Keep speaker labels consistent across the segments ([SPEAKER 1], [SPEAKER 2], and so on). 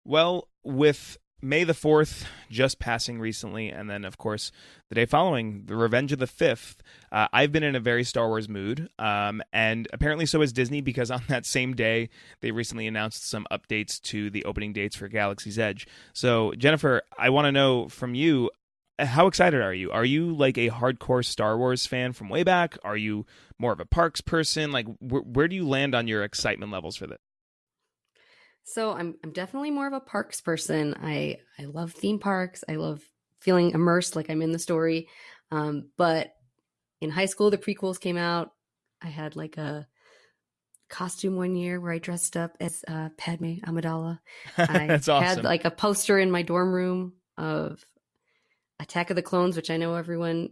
[SPEAKER 1] Well, with May the 4th just passing recently, and then, of course, the day following, the Revenge of the 5th, I've been in a very Star Wars mood. And apparently so has Disney, because on that same day, they recently announced some updates to the opening dates for Galaxy's Edge. So, Jennifer, I want to know from you, how excited are you? Are you like a hardcore Star Wars fan from way back? Are you more of a parks person? Like, where do you land on your excitement levels for this?
[SPEAKER 2] So I'm definitely more of a parks person. I love theme parks. I love feeling immersed, like I'm in the story. But in high school, the prequels came out. I had like a costume one year where I dressed up as Padme Amidala. I
[SPEAKER 1] That's
[SPEAKER 2] had
[SPEAKER 1] awesome.
[SPEAKER 2] like a poster in my dorm room of Attack of the Clones, which I know everyone,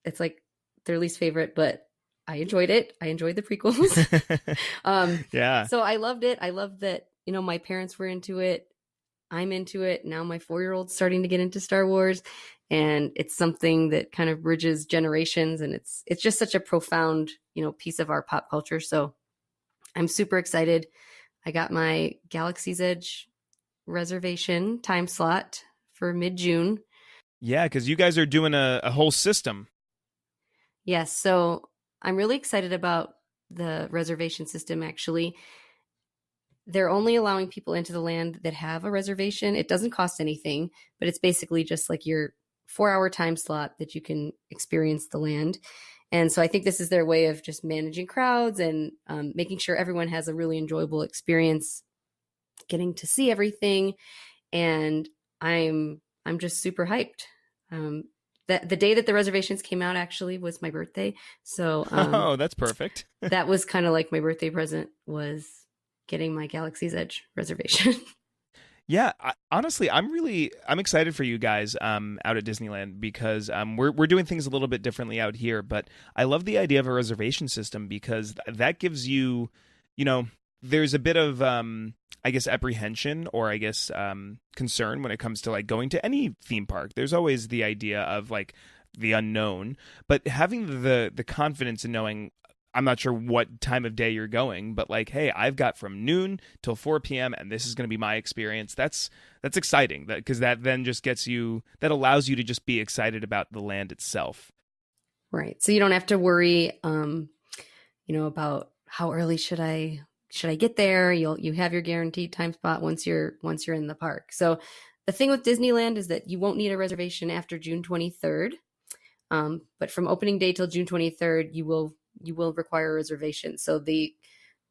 [SPEAKER 2] it's like their least favorite, but I enjoyed it. I enjoyed the prequels. um,
[SPEAKER 1] Yeah.
[SPEAKER 2] so I loved it. I loved that, my parents were into it. I'm into it. Now my 4-year-old's starting to get into Star Wars. And it's something that kind of bridges generations. And it's just such a profound, piece of our pop culture. So I'm super excited. I got my Galaxy's Edge reservation time slot for mid-June.
[SPEAKER 1] Yeah, because you guys are doing a whole system.
[SPEAKER 2] Yes. So I'm really excited about the reservation system, actually. They're only allowing people into the land that have a reservation. It doesn't cost anything, but it's basically just like your 4-hour time slot that you can experience the land. And so I think this is their way of just managing crowds and making sure everyone has a really enjoyable experience getting to see everything. And I'm just super hyped. That the day that the reservations came out actually was my birthday. So
[SPEAKER 1] Oh, that's perfect.
[SPEAKER 2] that was kind of like my birthday present, was getting my Galaxy's Edge reservation.
[SPEAKER 1] Yeah, honestly, I'm excited for you guys out at Disneyland because we're doing things a little bit differently out here, but I love the idea of a reservation system because that gives you, you know, there's a bit of I guess apprehension or I guess concern when it comes to like going to any theme park. There's always the idea of like the unknown, but having the confidence in knowing, I'm not sure what time of day you're going, but like, hey, I've got from noon till 4 p.m. and this is going to be my experience. That's exciting. Because that then just gets you, that allows you to just be excited about the land itself.
[SPEAKER 2] Right. So you don't have to worry, about how early should I get there. You have your guaranteed time spot once you're in the park. So the thing with Disneyland is that you won't need a reservation after June 23rd. But from opening day till June 23rd, you will require a reservation. So the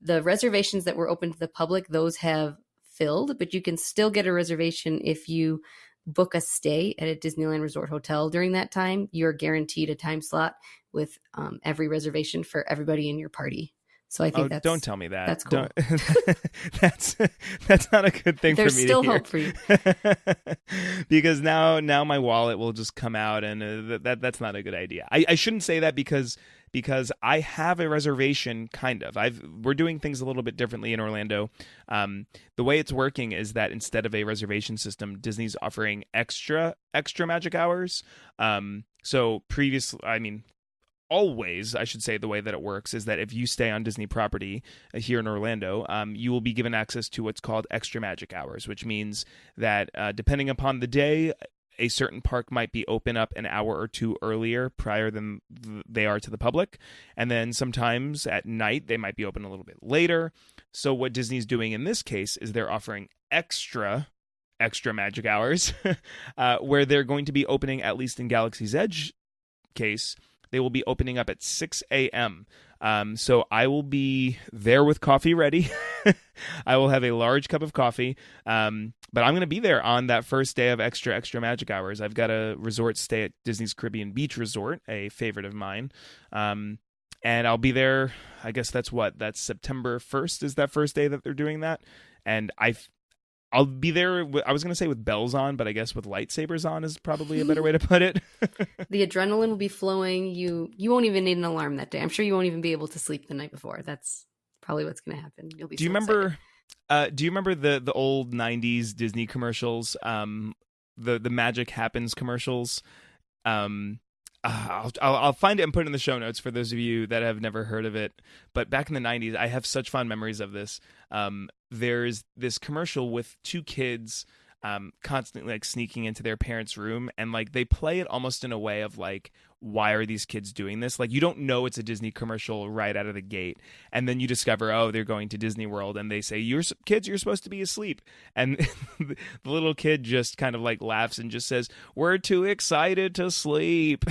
[SPEAKER 2] reservations that were open to the public, those have filled, but you can still get a reservation if you book a stay at a Disneyland Resort hotel during that time. You're guaranteed a time slot with every reservation for everybody in your party. So I
[SPEAKER 1] Oh,
[SPEAKER 2] think
[SPEAKER 1] don't
[SPEAKER 2] that's
[SPEAKER 1] tell me that.
[SPEAKER 2] that's
[SPEAKER 1] Don't.
[SPEAKER 2] cool.
[SPEAKER 1] that's that's not a good thing for
[SPEAKER 2] There's
[SPEAKER 1] me to
[SPEAKER 2] still
[SPEAKER 1] hear.
[SPEAKER 2] hope for you.
[SPEAKER 1] Because now my wallet will just come out, and that's not a good idea. I shouldn't say that because I have a reservation. Kind of. We're doing things a little bit differently in Orlando. The way it's working is that instead of a reservation system, Disney's offering extra magic hours. So previously, I mean, always, I should say, the way that it works is that if you stay on Disney property here in Orlando, you will be given access to what's called extra magic hours, which means that depending upon the day, a certain park might be open up an hour or two earlier prior than they are to the public. And then sometimes at night, they might be open a little bit later. So what Disney's doing in this case is they're offering extra magic hours where they're going to be opening, at least in Galaxy's Edge case, they will be opening up at 6 a.m. So I will be there with coffee ready. I will have a large cup of coffee. But I'm going to be there on that first day of extra magic hours. I've got a resort stay at Disney's Caribbean Beach Resort, a favorite of mine. And I'll be there, I guess that's September 1st is that first day that they're doing that. And I'll be there. I was going to say with bells on, but I guess with lightsabers on is probably a better way to put it.
[SPEAKER 2] The adrenaline will be flowing. You won't even need an alarm that day. I'm sure you won't even be able to sleep the night before. That's probably what's going to happen. You'll be
[SPEAKER 1] Do you
[SPEAKER 2] so excited.
[SPEAKER 1] remember? Do you remember the old '90s Disney commercials? The Magic Happens commercials. I'll find it and put it in the show notes for those of you that have never heard of it. But back in the '90s, I have such fond memories of this. there's this commercial with two kids constantly like sneaking into their parents' room, and like they play it almost in a way of like, why are these kids doing this? Like, you don't know it's a Disney commercial right out of the gate, and then you discover, oh, they're going to Disney World, and they say, kids, you're supposed to be asleep, and the little kid just kind of like laughs and just says, we're too excited to sleep.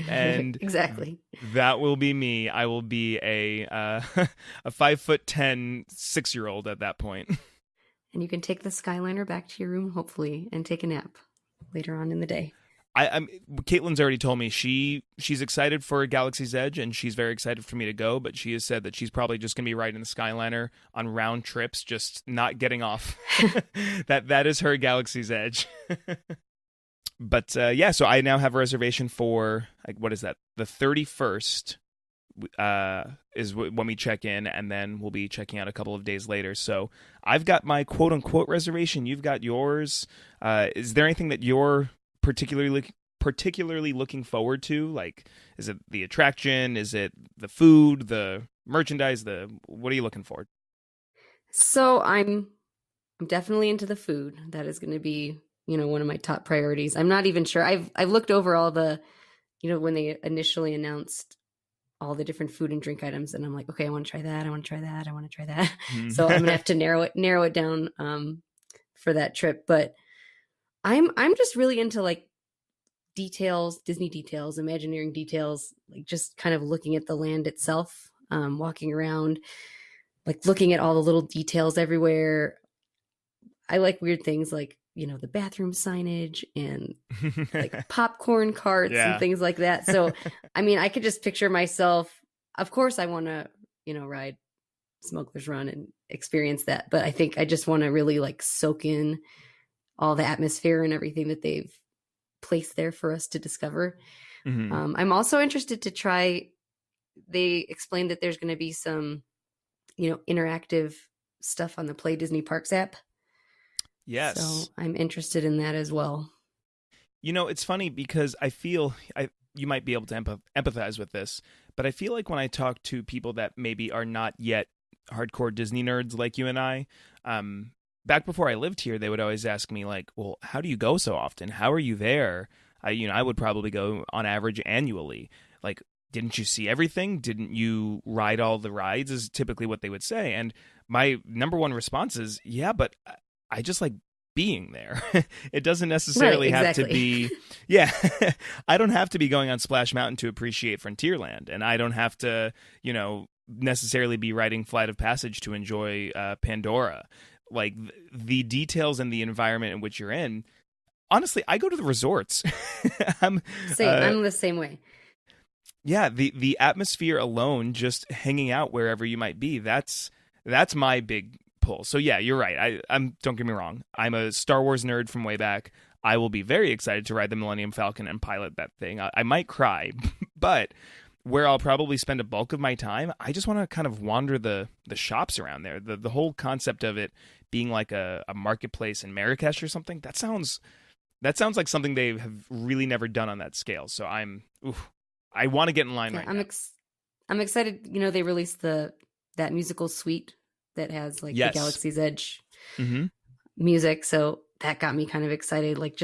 [SPEAKER 1] And
[SPEAKER 2] exactly,
[SPEAKER 1] that will be me. I will be a 5'10" 6-year-old at that point.
[SPEAKER 2] And you can take the Skyliner back to your room, hopefully, and take a nap later on in the day.
[SPEAKER 1] Caitlin's already told me she's excited for Galaxy's Edge, and she's very excited for me to go, but she has said that she's probably just going to be riding the Skyliner on round trips, just not getting off. That is her Galaxy's Edge. But yeah, so I now have a reservation for, like, what is that? The 31st is when we check in, and then we'll be checking out a couple of days later. So I've got my quote unquote reservation. You've got yours. Is there anything that you're particularly looking forward to? Like, is it the attraction? Is it the food, the merchandise? What are you looking for?
[SPEAKER 2] So I'm definitely into the food. That is going to be, one of my top priorities. I'm not even sure. I've looked over all the, when they initially announced all the different food and drink items, and I'm like, okay, I want to try that. I want to try that. I want to try that. So I'm gonna have to narrow it down for that trip. But I'm just really into like details, Disney details, Imagineering details, like just kind of looking at the land itself, walking around, like looking at all the little details everywhere. I like weird things like, the bathroom signage and like popcorn carts and things like that. So, I mean, I could just picture myself, of course I want to, ride Smuggler's Run and experience that. But I think I just want to really like soak in all the atmosphere and everything that they've placed there for us to discover. Mm-hmm. I'm also interested to try, they explained that there's going to be some, interactive stuff on the Play Disney Parks app.
[SPEAKER 1] Yes.
[SPEAKER 2] So I'm interested in that as well.
[SPEAKER 1] It's funny because I feel you might be able to empathize with this, but I feel like when I talk to people that maybe are not yet hardcore Disney nerds like you and I, back before I lived here, they would always ask me like, well, how do you go so often? How are you there? I would probably go on average annually. Like, didn't you see everything? Didn't you ride all the rides is typically what they would say. And my number one response is, yeah, but I just like being there. It doesn't necessarily have to be, I don't have to be going on Splash Mountain to appreciate Frontierland. And I don't have to, necessarily be riding Flight of Passage to enjoy Pandora. Like the details and the environment in which you're in. Honestly, I go to the resorts. I'm
[SPEAKER 2] the same way.
[SPEAKER 1] Yeah, the atmosphere alone, just hanging out wherever you might be, that's my big pull. So yeah, you're right. I'm don't get me wrong. I'm a Star Wars nerd from way back. I will be very excited to ride the Millennium Falcon and pilot that thing. I might cry, but where I'll probably spend a bulk of my time, I just want to kind of wander the shops around there. The whole concept of it being like a marketplace in Marrakesh or something, that sounds like something they have really never done on that scale. So I want to get in line right now.
[SPEAKER 2] I'm excited. They released that musical suite that has like the Galaxy's Edge music. So that got me kind of excited. Like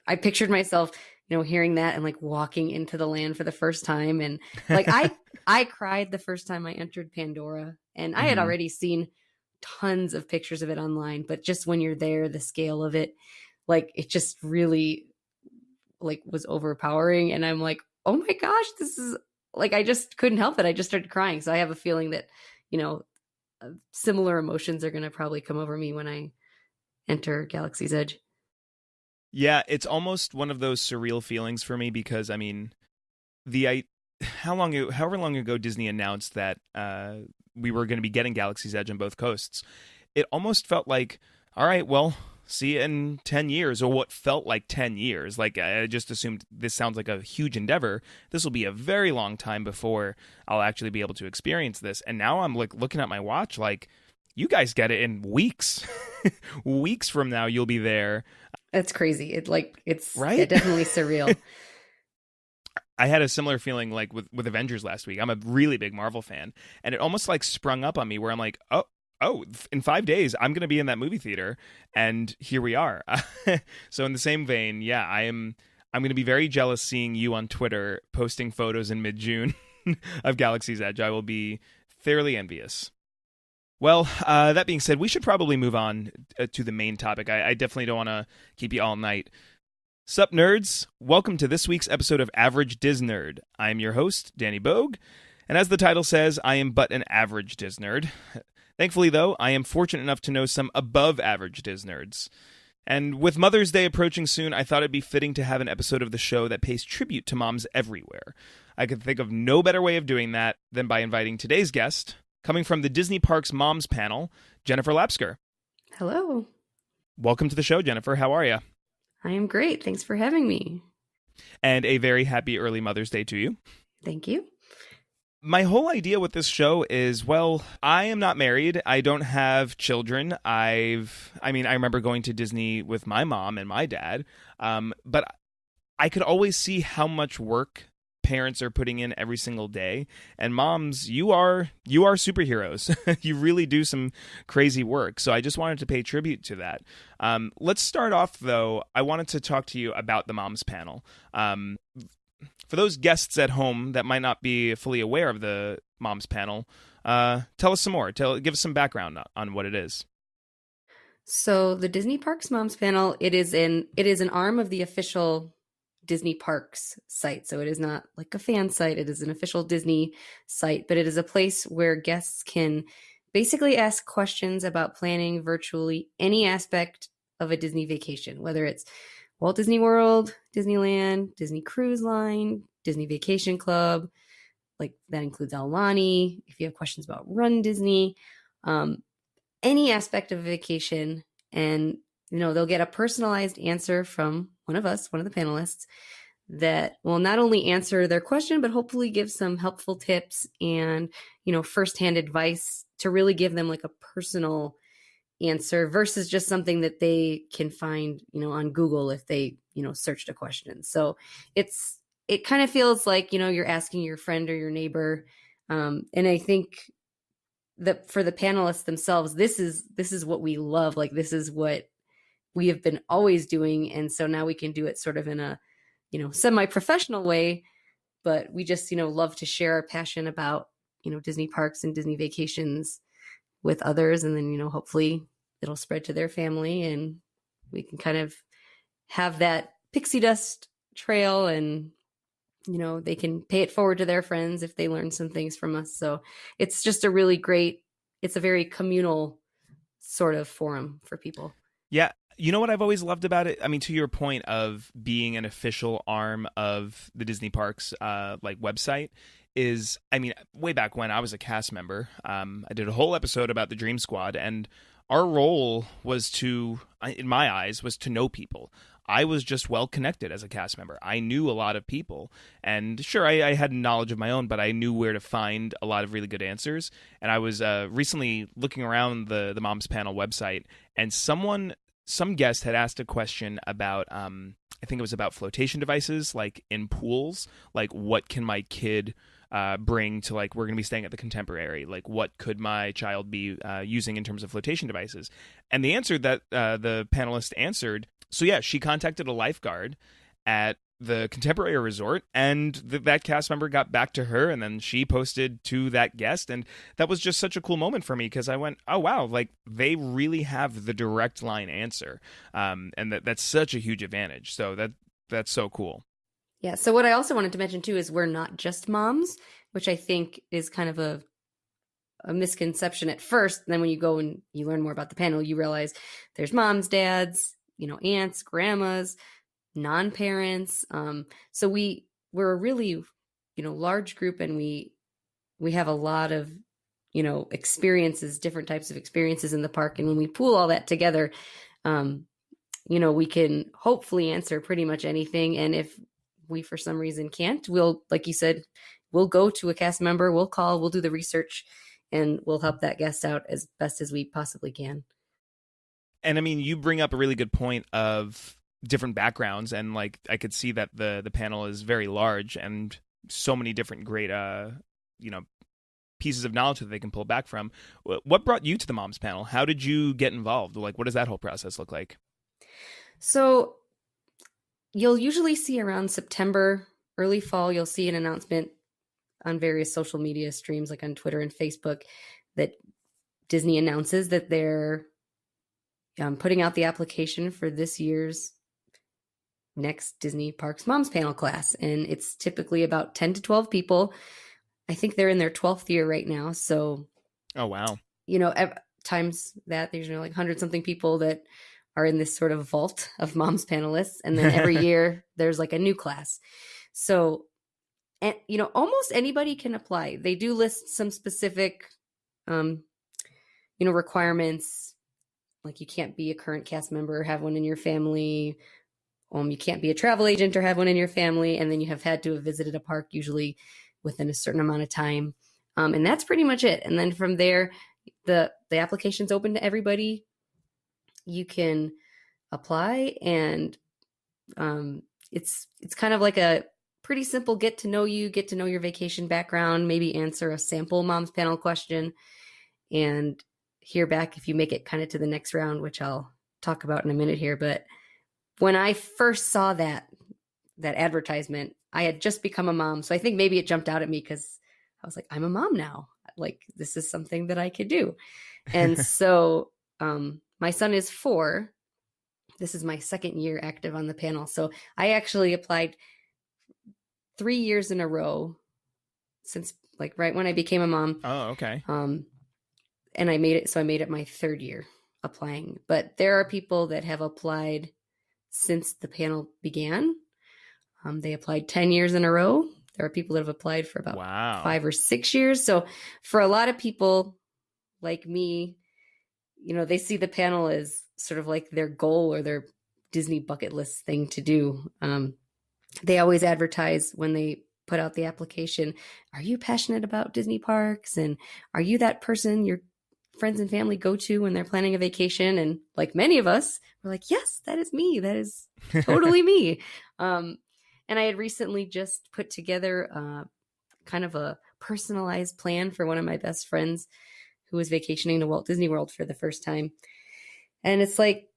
[SPEAKER 2] I pictured myself, hearing that and like walking into the land for the first time. And like, I cried the first time I entered Pandora, and I had already seen tons of pictures of it online, but just when you're there, the scale of it, like it just really like was overpowering. And I'm like, oh my gosh, this is like, I just couldn't help it. I just started crying. So I have a feeling that, similar emotions are going to probably come over me when I enter Galaxy's Edge.
[SPEAKER 1] Yeah, it's almost one of those surreal feelings for me because, I mean, however long ago Disney announced that we were going to be getting Galaxy's Edge on both coasts, it almost felt like, all right, well, see you in 10 years, or what felt like 10 years. Like, I just assumed this sounds like a huge endeavor. This will be a very long time before I'll actually be able to experience this. And now I'm like looking at my watch, like, you guys get it in weeks. Weeks from now, you'll be there.
[SPEAKER 2] That's crazy. It's
[SPEAKER 1] right?
[SPEAKER 2] Yeah, definitely surreal.
[SPEAKER 1] I had a similar feeling like with Avengers last week. I'm a really big Marvel fan, and it almost like sprung up on me where I'm like, oh, Oh, in 5 days, I'm going to be in that movie theater, and here we are. So in the same vein, yeah, I'm going to be very jealous seeing you on Twitter posting photos in mid-June of Galaxy's Edge. I will be fairly envious. Well, that being said, we should probably move on to the main topic. I definitely don't want to keep you all night. Sup Nerds, welcome to this week's episode of Average Diz Nerd. I'm your host, Danny Bogue, and as the title says, I am but an average Diz Nerd. Thankfully, though, I am fortunate enough to know some above-average Diz Nerds. And with Mother's Day approaching soon, I thought it'd be fitting to have an episode of the show that pays tribute to moms everywhere. I could think of no better way of doing that than by inviting today's guest, coming from the Disney Parks Moms panel, Jennifer Lapsker.
[SPEAKER 2] Hello.
[SPEAKER 1] Welcome to the show, Jennifer. How are you?
[SPEAKER 2] I am great. Thanks for having me.
[SPEAKER 1] And a very happy early Mother's Day to you.
[SPEAKER 2] Thank you.
[SPEAKER 1] My whole idea with this show is, well, I am not married. I don't have children. I remember going to Disney with my mom and my dad, but I could always see how much work parents are putting in every single day. And moms, you are superheroes. You really do some crazy work. So I just wanted to pay tribute to that. Let's start off, though. I wanted to talk to you about the moms panel. For those guests at home that might not be fully aware of the moms panel, tell us some more. Give us some background on what it is.
[SPEAKER 2] So the Disney Parks Moms panel, it is an arm of the official Disney Parks site. So it is not like a fan site. It is an official Disney site, but it is a place where guests can basically ask questions about planning virtually any aspect of a Disney vacation, whether it's Walt Disney World, Disneyland, Disney Cruise Line, Disney Vacation Club, like that includes Aulani. If you have questions about Run Disney, any aspect of a vacation, and they'll get a personalized answer from one of us, one of the panelists, that will not only answer their question, but hopefully give some helpful tips and firsthand advice to really give them like a personal answer versus just something that they can find, on Google if they, searched a question. So it kind of feels like, you're asking your friend or your neighbor. And I think that for the panelists themselves, this is what we love. Like, this is what we have been always doing. And so now we can do it sort of in a, semi-professional way, but we just, love to share our passion about, Disney parks and Disney vacations with others, and then hopefully it'll spread to their family and we can kind of have that pixie dust trail, and they can pay it forward to their friends if they learn some things from us. So it's just a very communal sort of forum for people.
[SPEAKER 1] Yeah. You know what I've always loved about it? I mean, to your point of being an official arm of the Disney Parks website, is, I mean, way back when I was a cast member, I did a whole episode about the Dream Squad, and our role was in my eyes, was to know people. I was just well connected as a cast member. I knew a lot of people, and sure, I had knowledge of my own, but I knew where to find a lot of really good answers. And I was recently looking around the Moms Panel website, and some guest had asked a question about, I think it was about flotation devices, like in pools, like what can my kid bring to, like, we're going to be staying at the Contemporary, like what could my child be using in terms of flotation devices. And the answer that the panelist answered, so yeah, she contacted a lifeguard at the Contemporary Resort, and that cast member got back to her, and then she posted to that guest, and that was just such a cool moment for me, because I went, oh wow, like they really have the direct line answer, and that's such a huge advantage. So that's so cool.
[SPEAKER 2] Yeah. So what I also wanted to mention too is we're not just moms, which I think is kind of a misconception at first. And then when you go and you learn more about the panel, you realize there's moms, dads, aunts, grandmas, non-parents. So we're a really, large group, and we have a lot of, experiences, different types of experiences in the park. And when we pool all that together, we can hopefully answer pretty much anything. And if we, for some reason, can't, we'll, like you said, we'll go to a cast member, we'll call, we'll do the research, and we'll help that guest out as best as we possibly can.
[SPEAKER 1] And I mean, you bring up a really good point of different backgrounds, and like I could see that the panel is very large and so many different great pieces of knowledge that they can pull back from. What brought you to the moms panel? How did you get involved? Like, what does that whole process look like?
[SPEAKER 2] So you'll usually see around September, early fall, you'll see an announcement on various social media streams like on Twitter and Facebook that Disney announces that they're putting out the application for this year's next Disney Parks Moms Panel class. And it's typically about 10 to 12 people. I think they're in their 12th year right now. So,
[SPEAKER 1] oh, wow.
[SPEAKER 2] Times that there's like 100 something people that are in this sort of vault of moms panelists. And then every year there's like a new class. So, and almost anybody can apply. They do list some specific, requirements. Like you can't be a current cast member or have one in your family. You can't be a travel agent or have one in your family. And then you have had to have visited a park usually within a certain amount of time. And that's pretty much it. And then from there, the application's open to everybody. You can apply, and it's kind of like a pretty simple get to know your vacation background, maybe answer a sample moms panel question, and hear back if you make it kind of to the next round, which I'll talk about in a minute here. But when I first saw that advertisement, I had just become a mom. So I think maybe it jumped out at me because I was like, I'm a mom now. Like, this is something that I could do. And so my son is 4. This is my second year active on the panel. So I actually applied 3 years in a row since like right when I became a mom.
[SPEAKER 1] Oh, okay.
[SPEAKER 2] And I made it. So I made it my 3rd year applying. But there are people that have applied since the panel began. They applied 10 years in a row. There are people that have applied for about 5 or 6 years. So for a lot of people like me, they see the panel as sort of like their goal or their Disney bucket list thing to do. They always advertise when they put out the application, are you passionate about Disney parks? And are you that person your friends and family go to when they're planning a vacation? And like many of us, we're like, yes, that is me. That is totally me. And I had recently just put together kind of a personalized plan for one of my best friends who was vacationing to Walt Disney World for the first time. And it's like,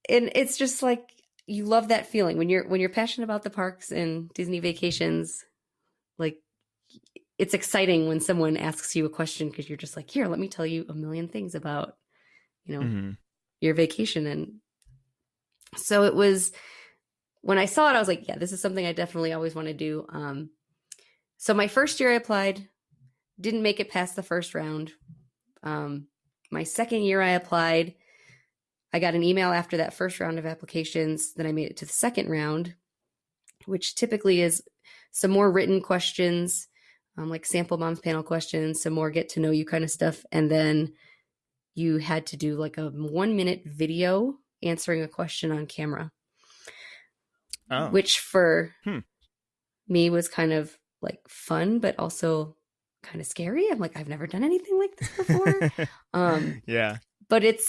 [SPEAKER 2] and it's just like, you love that feeling when you're passionate about the parks and Disney vacations. Like, it's exciting when someone asks you a question because you're just like, here, let me tell you a million things about, your vacation. And so it was, when I saw it, I was like, yeah, this is something I definitely always want to do. So my first year I applied, didn't make it past the first round. My second year I applied, I got an email after that first round of applications. Then I made it to the second round, which typically is some more written questions, like sample moms panel questions, some more get to know you kind of stuff. And then you had to do like a 1-minute video answering a question on camera. Oh. Which for me was kind of like fun, but also kind of scary. I'm like, I've never done anything like this before.
[SPEAKER 1] Yeah.
[SPEAKER 2] But it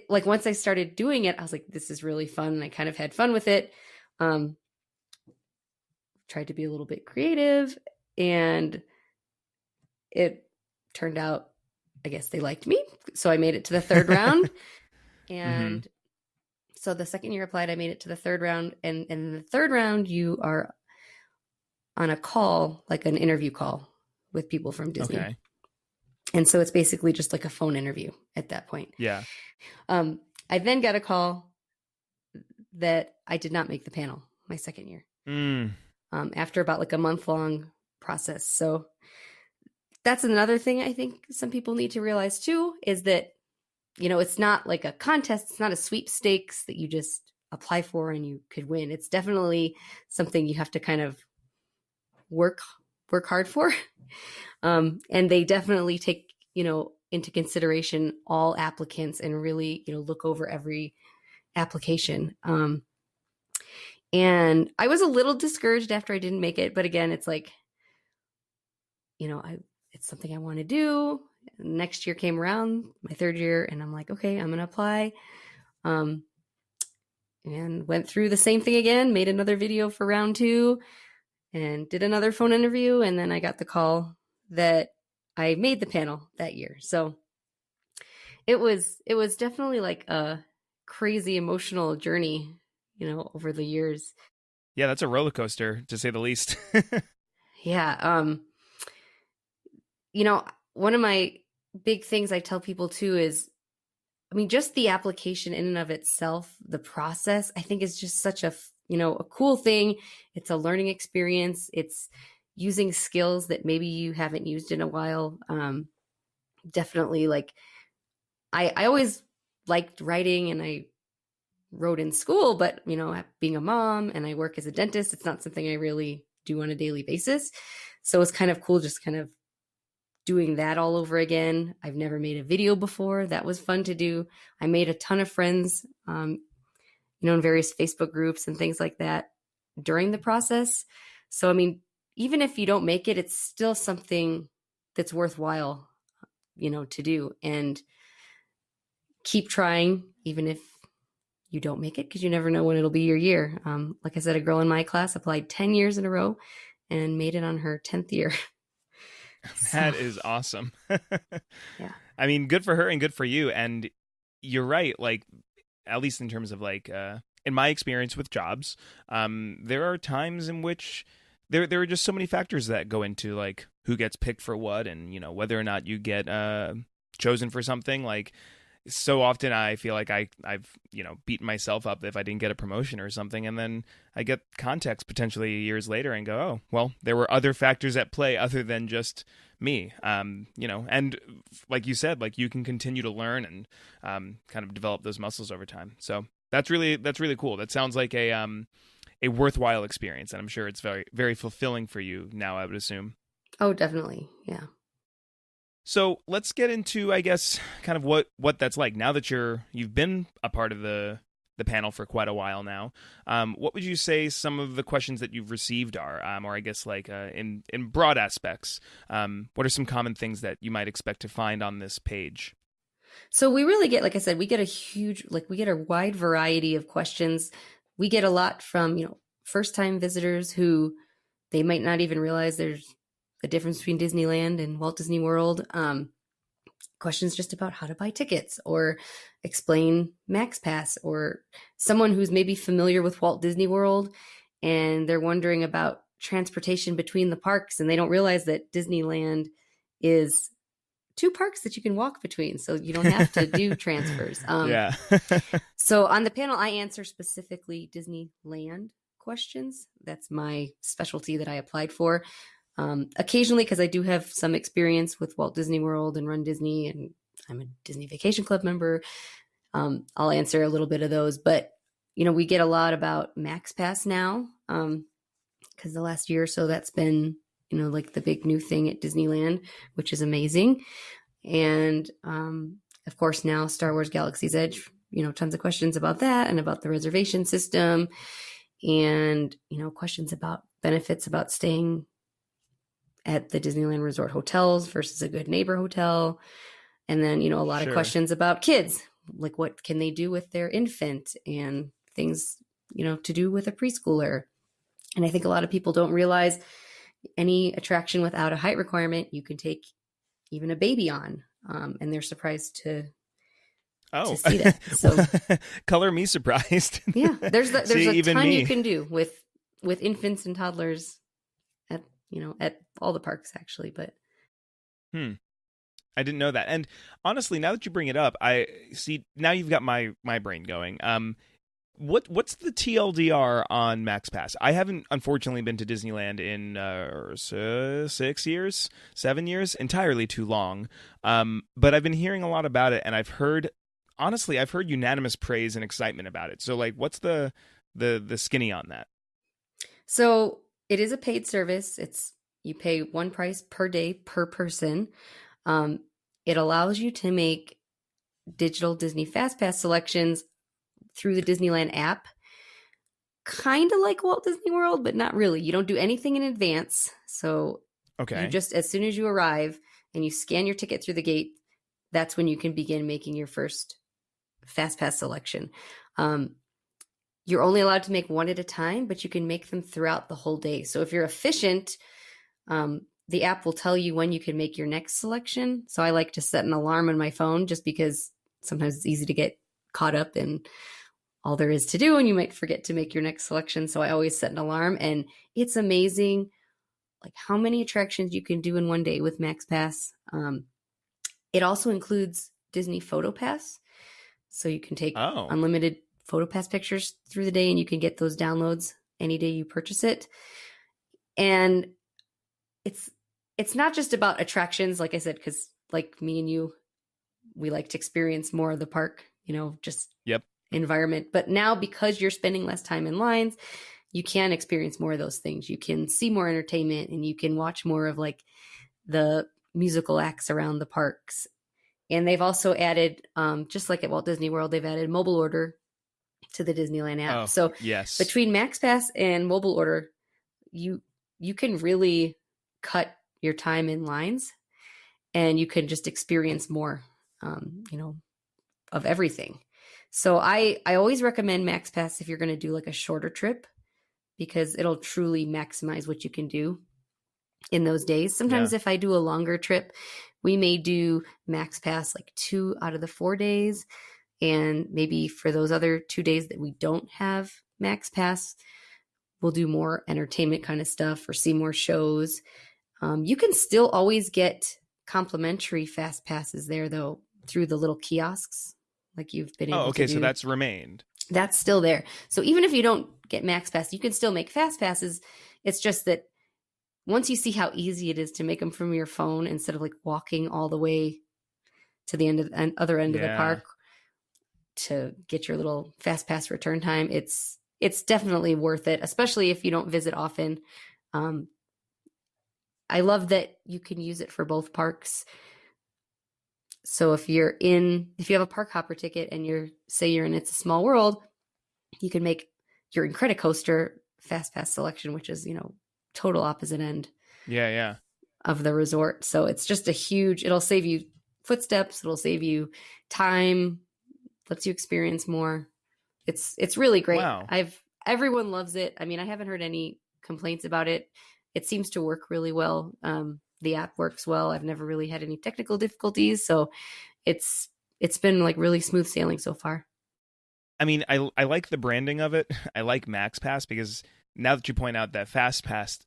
[SPEAKER 2] like once I started doing it, I was like, this is really fun. And I kind of had fun with it. Tried to be a little bit creative, and it turned out, I guess they liked me. So I made it to the third round. And so the second year applied, I made it to the third round. And in the third round, you are on a call, like an interview call with people from Disney. Okay. And so it's basically just like a phone interview at that point.
[SPEAKER 1] Yeah.
[SPEAKER 2] I then got a call that I did not make the panel my second year. After about like a month-long process. So that's another thing I think some people need to realize too, is that, it's not like a contest. It's not a sweepstakes that you just apply for and you could win. It's definitely something you have to kind of work hard for. And they definitely take, into consideration all applicants and really, look over every application. And I was a little discouraged after I didn't make it. But again, it's like, it's something I want to do. Next year came around, my third year, and I'm like, okay, I'm going to apply. And went through the same thing again, made another video for round 2 and did another phone interview. And then I got the call that I made the panel that year. So it was definitely like a crazy emotional journey, over the years.
[SPEAKER 1] Yeah, that's a roller coaster to say the least.
[SPEAKER 2] Yeah. You know, one of my big things I tell people too is, I mean, just the application in and of itself, the process, I think is just such a cool thing. It's a learning experience. It's using skills that maybe you haven't used in a while. Definitely like I always liked writing and I wrote in school, but being a mom and I work as a dentist, it's not something I really do on a daily basis. So it's kind of cool just kind of doing that all over again. I've never made a video before. That was fun to do. I made a ton of friends, in various Facebook groups and things like that during the process. So, I mean, even if you don't make it, it's still something that's worthwhile, to do, and keep trying, even if you don't make it, because you never know when it'll be your year. Like I said, a girl in my class applied 10 years in a row and made it on her 10th year.
[SPEAKER 1] That is awesome.
[SPEAKER 2] Yeah.
[SPEAKER 1] I mean, good for her and good for you. And you're right. Like, at least in terms of like, in my experience with jobs, there are times in which there are just so many factors that go into like who gets picked for what, and whether or not you get chosen for something. Like, so often I feel like I've beaten myself up if I didn't get a promotion or something, and then I get context potentially years later and go, oh well, there were other factors at play other than just me. And like you said, like you can continue to learn and kind of develop those muscles over time. So that's really cool. That sounds like a worthwhile experience, and I'm sure it's very, very fulfilling for you now, I would assume.
[SPEAKER 2] Oh, definitely. Yeah.
[SPEAKER 1] So let's get into, I guess, kind of what that's like now that you've been a part of the panel for quite a while now. What would you say some of the questions that you've received are, or I guess like in broad aspects? What are some common things that you might expect to find on this page?
[SPEAKER 2] So we really get, like I said, we get a wide variety of questions. We get a lot from, first time visitors who they might not even realize there's a difference between Disneyland and Walt Disney World. Questions just about how to buy tickets or explain Max Pass, or someone who's maybe familiar with Walt Disney World and they're wondering about transportation between the parks and they don't realize that Disneyland is two parks that you can walk between, so you don't have to do transfers.
[SPEAKER 1] Yeah.
[SPEAKER 2] So on the panel, I answer specifically Disneyland questions. That's my specialty that I applied for. Occasionally, because I do have some experience with Walt Disney World and Run Disney, and I'm a Disney Vacation Club member, I'll answer a little bit of those. But, we get a lot about Max Pass now, because the last year or so that's been, like the big new thing at Disneyland, which is amazing. And, of course, now Star Wars Galaxy's Edge, tons of questions about that and about the reservation system and, questions about benefits about staying at the Disneyland Resort hotels versus a Good Neighbor hotel. And then, a lot of questions about kids, like what can they do with their infant and things, to do with a preschooler. And I think a lot of people don't realize any attraction without a height requirement, you can take even a baby on, and they're surprised to see that. So
[SPEAKER 1] color me surprised.
[SPEAKER 2] Yeah, there's a ton
[SPEAKER 1] me.
[SPEAKER 2] You can do with infants and toddlers at all the parks actually. But
[SPEAKER 1] I didn't know that. And honestly, now that you bring it up, I see now you've got my brain going. What's the TLDR on Max Pass? I haven't, unfortunately, been to Disneyland in 7 years, entirely too long. But I've been hearing a lot about it, and I've heard unanimous praise and excitement about it. So, like, what's the skinny on that?
[SPEAKER 2] So it is a paid service. You pay one price per day per person. It allows you to make digital Disney Fast Pass selections through the Disneyland app, kind of like Walt Disney World, but not really. You don't do anything in advance. So you just, as soon as you arrive and you scan your ticket through the gate, that's when you can begin making your first Fast Pass selection. You're only allowed to make one at a time, but you can make them throughout the whole day. So if you're efficient, the app will tell you when you can make your next selection. So I like to set an alarm on my phone just because sometimes it's easy to get caught up in all there is to do and you might forget to make your next selection. So I always set an alarm, and it's amazing like how many attractions you can do in one day with Max Pass. It also includes Disney Photo Pass. So you can take
[SPEAKER 1] Oh,
[SPEAKER 2] unlimited Photo Pass pictures through the day, and you can get those downloads any day you purchase it. And it's not just about attractions, like I said, because like me and you, we like to experience more of the park, just
[SPEAKER 1] yep.
[SPEAKER 2] environment. But now, because you're spending less time in lines, you can experience more of those things. You can see more entertainment, and you can watch more of like the musical acts around the parks. And they've also added, just like at Walt Disney World, they've added mobile order to the Disneyland app.
[SPEAKER 1] Oh,
[SPEAKER 2] So
[SPEAKER 1] yes.
[SPEAKER 2] between Max Pass and mobile order, you can really cut your time in lines, and you can just experience more, of everything. So I always recommend Max Pass if you're going to do like a shorter trip, because it'll truly maximize what you can do in those days. Sometimes
[SPEAKER 1] Yeah.
[SPEAKER 2] if I do a longer trip, we may do Max Pass like 2 out of the 4 days. And maybe for those other 2 days that we don't have Max Pass, we'll do more entertainment kind of stuff or see more shows. You can still always get complimentary fast passes there, though, through the little kiosks like you've been
[SPEAKER 1] Oh,
[SPEAKER 2] able to
[SPEAKER 1] okay.
[SPEAKER 2] do.
[SPEAKER 1] So that's remained.
[SPEAKER 2] That's still there. So even if you don't get Max Pass, you can still make fast passes. It's just that once you see how easy it is to make them from your phone instead of like walking all the way to the other end of the
[SPEAKER 1] Yeah.
[SPEAKER 2] park to get your little fast pass return time, it's definitely worth it, especially if you don't visit often. I love that you can use it for both parks. So if you have a park hopper ticket and you're in It's a Small World, you can make your Incredicoaster fast pass selection, which is, total opposite end
[SPEAKER 1] Yeah.
[SPEAKER 2] of the resort. So it's just it'll save you footsteps, it'll save you time, lets you experience more. It's really great.
[SPEAKER 1] Wow.
[SPEAKER 2] Everyone loves it. I mean, I haven't heard any complaints about it. It seems to work really well. The app works well. I've never really had any technical difficulties, so it's been like really smooth sailing so far.
[SPEAKER 1] I mean, I like the branding of it. I like Max Pass because now that you point out that Fast Pass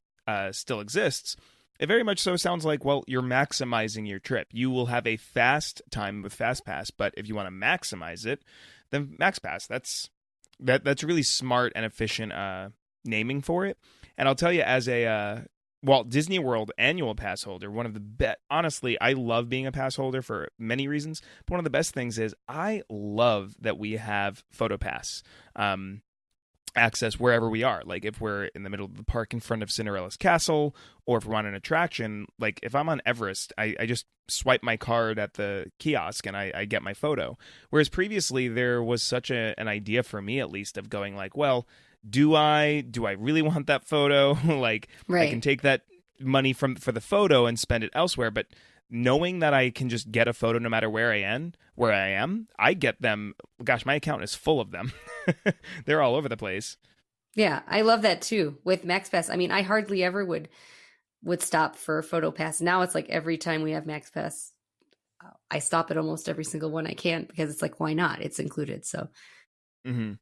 [SPEAKER 1] still exists, it very much so sounds like, well, you're maximizing your trip. You will have a fast time with Fast Pass, but if you want to maximize it, then Max Pass. That's really smart and efficient naming for it. And I'll tell you, as a Walt Disney World annual pass holder, one of the best, honestly, I love being a pass holder for many reasons, but one of the best things is I love that we have PhotoPass access wherever we are. Like if we're in the middle of the park in front of Cinderella's castle, or if we're on an attraction, like if I'm on Everest, I just swipe my card at the kiosk and I get my photo. Whereas previously there was such an idea for me, at least, of going like, well, do I really want that photo? Like
[SPEAKER 2] Right.
[SPEAKER 1] I can take that money for the photo and spend it elsewhere, but knowing that I can just get a photo no matter where I am, I get them. Gosh, my account is full of them. They're all over the place.
[SPEAKER 2] Yeah, I love that too with Max Pass. I mean, I hardly ever would stop for Photo Pass. Now it's like every time we have Max Pass, I stop at almost every single one I can, because it's like, why not? It's included. So.
[SPEAKER 1] Mm-hmm.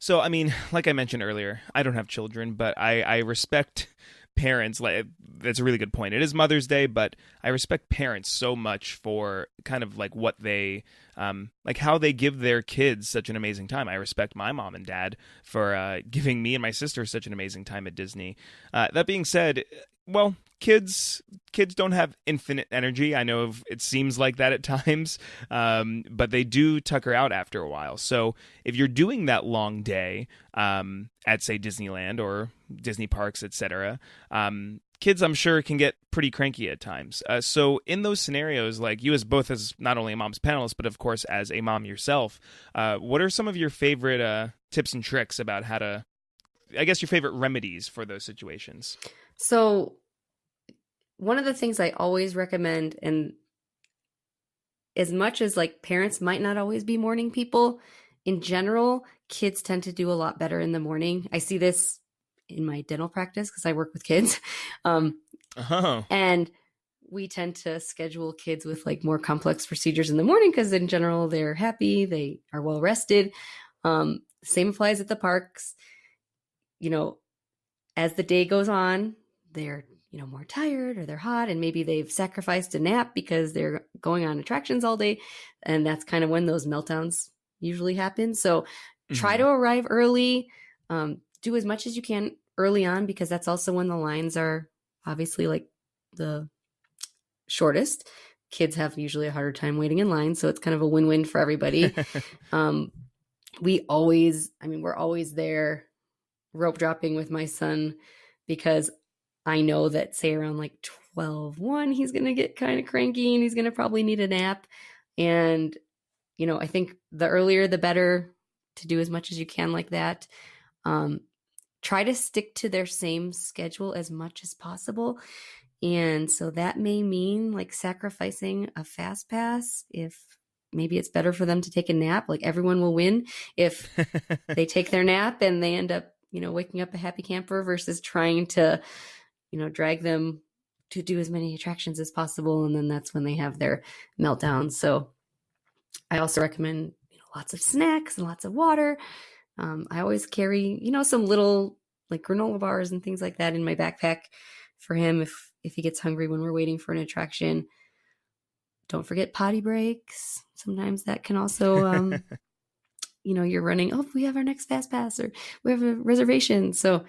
[SPEAKER 1] So, I mean, like I mentioned earlier, I don't have children, but I respect parents. Like, that's a really good point. It is Mother's Day, but I respect parents so much for kind of like what they, like how they give their kids such an amazing time. I respect my mom and dad for giving me and my sister such an amazing time at Disney. That being said, well, kids don't have infinite energy. I know it seems like that at times, but they do tucker out after a while. So if you're doing that long day at, say, Disneyland or Disney parks, etc., kids, I'm sure, can get pretty cranky at times. So in those scenarios, like you as not only a mom's panelist, but of course as a mom yourself, what are some of your favorite tips and tricks about how to, I guess, your favorite remedies for those situations?
[SPEAKER 2] So one of the things I always recommend, and as much as like parents might not always be morning people, in general, kids tend to do a lot better in the morning. I see this in my dental practice because I work with kids.
[SPEAKER 1] Oh.
[SPEAKER 2] And we tend to schedule kids with like more complex procedures in the morning because in general they're happy, they are well rested. Same applies at the parks. You know, as the day goes on, they're, more tired or they're hot and maybe they've sacrificed a nap because they're going on attractions all day. And that's kind of when those meltdowns usually happen. So try
[SPEAKER 1] Mhm.
[SPEAKER 2] to arrive early, do as much as you can early on because that's also when the lines are obviously like the shortest. Kids have usually a harder time waiting in line. So it's kind of a win-win for everybody. um, we're always there rope dropping with my son because I know that say around like 12:01, he's going to get kind of cranky and he's going to probably need a nap. And, I think the earlier, the better to do as much as you can like that. Try to stick to their same schedule as much as possible. And so that may mean like sacrificing a fast pass if maybe it's better for them to take a nap. Like everyone will win if they take their nap and they end up, waking up a happy camper versus trying to, drag them to do as many attractions as possible. And then that's when they have their meltdowns. So I also recommend, lots of snacks and lots of water. I always carry, some little like granola bars and things like that in my backpack for him if he gets hungry when we're waiting for an attraction. Don't forget potty breaks. Sometimes that can also, you're running, oh, we have our next fast pass or we have a reservation. So,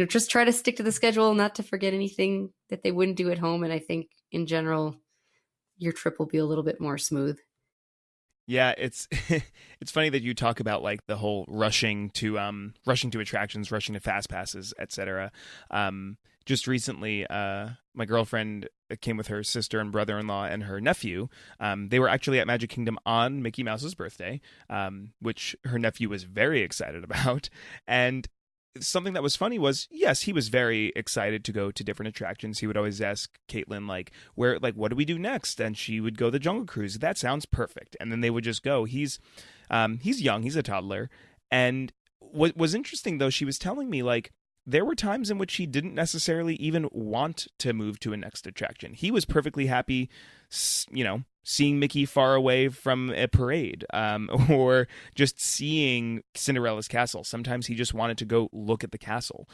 [SPEAKER 2] just try to stick to the schedule, not to forget anything that they wouldn't do at home. And I think in general, your trip will be a little bit more smooth.
[SPEAKER 1] Yeah, it's it's funny that you talk about like the whole rushing to attractions, rushing to fast passes, etc. Just recently, my girlfriend came with her sister and brother-in-law and her nephew. They were actually at Magic Kingdom on Mickey Mouse's birthday, which her nephew was very excited about. And something that was funny was, yes, he was very excited to go to different attractions. He would always ask Caitlin, like, what do we do next? And she would go the Jungle Cruise. That sounds perfect. And then they would just go. He's young. He's a toddler. And what was interesting, though, she was telling me, like, there were times in which he didn't necessarily even want to move to a next attraction. He was perfectly happy, seeing Mickey far away from a parade, or just seeing Cinderella's castle. Sometimes he just wanted to go look at the castle.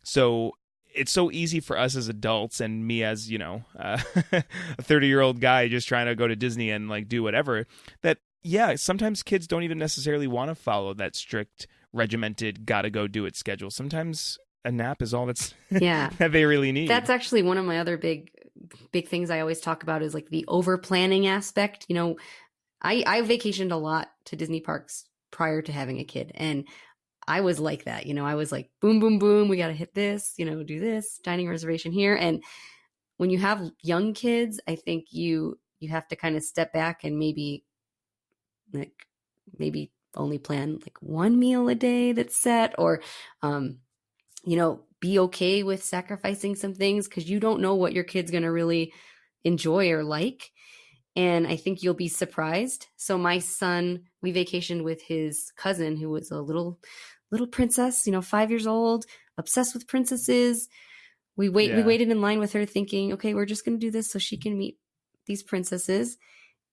[SPEAKER 1] So it's so easy for us as adults and me as, a 30-year-old guy just trying to go to Disney and like do whatever, that, yeah, sometimes kids don't even necessarily want to follow that strict, regimented, gotta go do it schedule. Sometimes a nap is all that's that they really need.
[SPEAKER 2] That's actually one of my other big things I always talk about is like the over planning aspect. I vacationed a lot to Disney parks prior to having a kid, and I was like that. I was like, boom, boom, boom, we got to hit this, do this, dining reservation here. And when you have young kids, I think you have to kind of step back and maybe only plan like one meal a day that's set, or be okay with sacrificing some things because you don't know what your kid's going to really enjoy or like. And I think you'll be surprised. So my son, we vacationed with his cousin who was a little princess, 5 years old, obsessed with princesses. We waited in line with her thinking, okay, we're just going to do this so she can meet these princesses.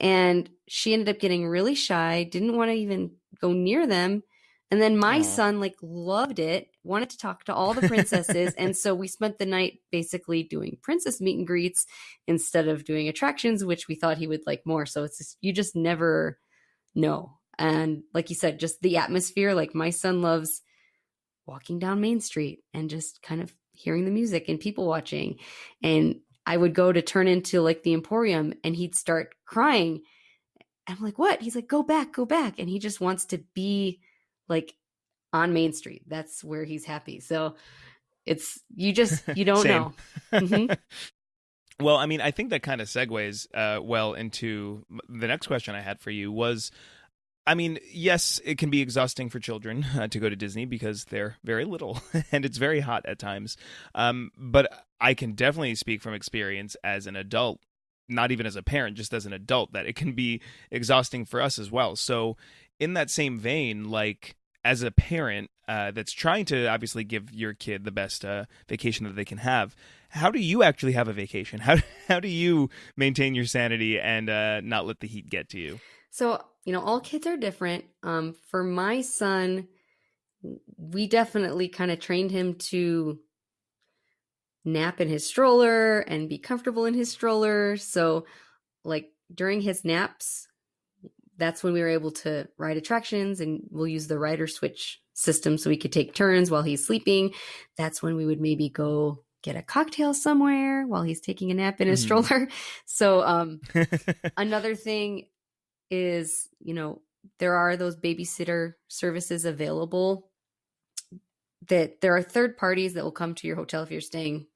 [SPEAKER 2] And she ended up getting really shy, didn't want to even go near them. And then my son like loved it, wanted to talk to all the princesses. And so we spent the night basically doing princess meet and greets instead of doing attractions, which we thought he would like more. So it's just, you just never know. And like you said, just the atmosphere, like my son loves walking down Main Street and just kind of hearing the music and people watching. And I would go to turn into like the Emporium and he'd start crying. I'm like, what? He's like, go back. And he just wants to be like on Main Street. That's where he's happy. So it's, you don't know. Mm-hmm.
[SPEAKER 1] Well, I mean, I think that kind of segues well into the next question I had for you was, I mean, yes, it can be exhausting for children to go to Disney because they're very little and it's very hot at times. But I can definitely speak from experience as an adult, not even as a parent, just as an adult, that it can be exhausting for us as well. So in that same vein, like as a parent, that's trying to obviously give your kid the best vacation that they can have. How do you actually have a vacation? How do you maintain your sanity and not let the heat get to you?
[SPEAKER 2] So, all kids are different. For my son, we definitely kind of trained him to nap in his stroller and be comfortable in his stroller. So, like during his naps, that's when we were able to ride attractions, and we'll use the rider switch system so we could take turns while he's sleeping. That's when we would maybe go get a cocktail somewhere while he's taking a nap in his stroller. So another thing is, there are those babysitter services available, that there are third parties that will come to your hotel if you're staying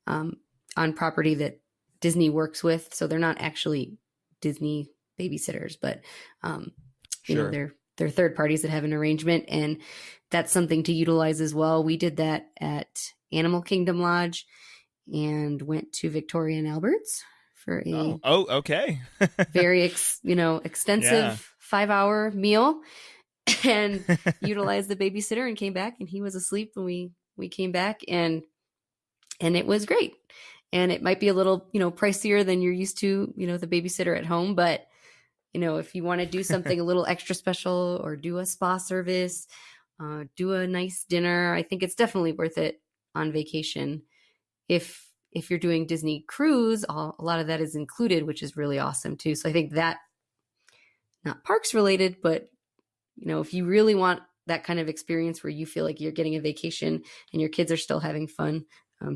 [SPEAKER 2] on property that Disney works with. So they're not actually Disney babysitters, but
[SPEAKER 1] Sure.
[SPEAKER 2] they're third parties that have an arrangement, and that's something to utilize as well. We did that at Animal Kingdom Lodge and went to Victoria and Albert's for a
[SPEAKER 1] okay.
[SPEAKER 2] very extensive 5-hour meal, and utilized the babysitter and came back, and he was asleep when we came back, and it was great. And it might be a little pricier than you're used to, the babysitter at home, but if you want to do something a little extra special or do a spa service, do a nice dinner, I think it's definitely worth it on vacation. If you're doing Disney cruise, a lot of that is included, which is really awesome too. So I think that, not parks related, but if you really want that kind of experience where you feel like you're getting a vacation and your kids are still having fun,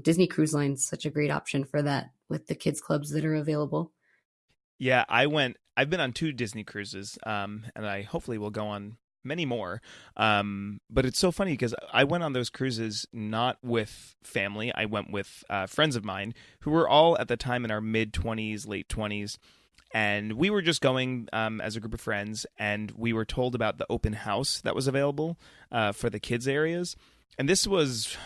[SPEAKER 2] Disney Cruise Line's such a great option for that with the kids clubs that are available.
[SPEAKER 1] Yeah, I've been on 2 Disney cruises, and I hopefully will go on many more. But it's so funny because I went on those cruises not with family. I went with friends of mine who were all at the time in our mid-20s, late 20s. And we were just going as a group of friends, and we were told about the open house that was available for the kids areas. And this was